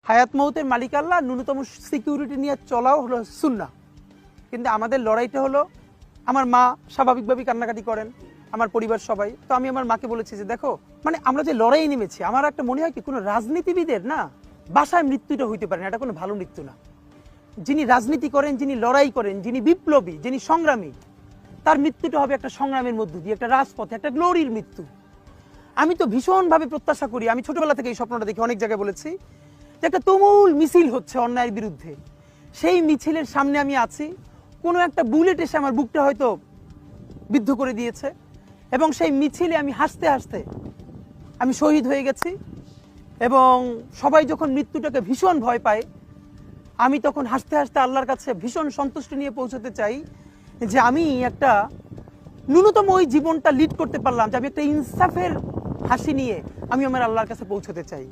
হায়াত মৌতের মালিক আল্লাহ, ন্যূনতম সিকিউরিটি নিয়ে চলাও হলো সুন্নাহ। কিন্তু আমাদের লড়াইটা হলো, আমার মা স্বাভাবিকভাবেই কান্নাকাটি করেন, আমার পরিবার সবাই। তো আমি আমার মাকে বলেছি যে দেখো, মানে আমরা যে লড়াই নেমেছি, আমার একটা মনে হয় কি, কোনো রাজনীতিবিদের না বাসায় মৃত্যুটা হইতে পারে না, এটা কোনো ভালো মৃত্যু না। যিনি রাজনীতি করেন, যিনি লড়াই করেন, যিনি বিপ্লবী, যিনি সংগ্রামী, তার মৃত্যুটা হবে একটা সংগ্রামের মধ্য দিয়ে, একটা রাজপথে, একটা গ্লোরির মৃত্যু। আমি তো ভীষণভাবে প্রত্যাশা করি, আমি ছোটবেলা থেকে এই স্বপ্নটা দেখি, অনেক জায়গায় বলেছি, যে একটা তুমুল মিছিল হচ্ছে অন্যায়ের বিরুদ্ধে, সেই মিছিলের সামনে আমি আছি, কোনো একটা বুলেট এসে আমার বুকটা হয়তো বিদ্ধ করে দিয়েছে, এবং সেই মিছিলে আমি হাসতে হাসতে আমি শহীদ হয়ে গেছি। এবং সবাই যখন মৃত্যুটাকে ভীষণ ভয় পায়, আমি তখন হাসতে হাসতে আল্লাহর কাছে ভীষণ সন্তুষ্টি নিয়ে পৌঁছতে চাই যে আমি একটা ন্যূনতম ওই জীবনটা লিড করতে পারলাম, যে আমি একটা ইনসাফের হাসি নিয়ে আমি আমার আল্লাহর কাছে পৌঁছতে চাই।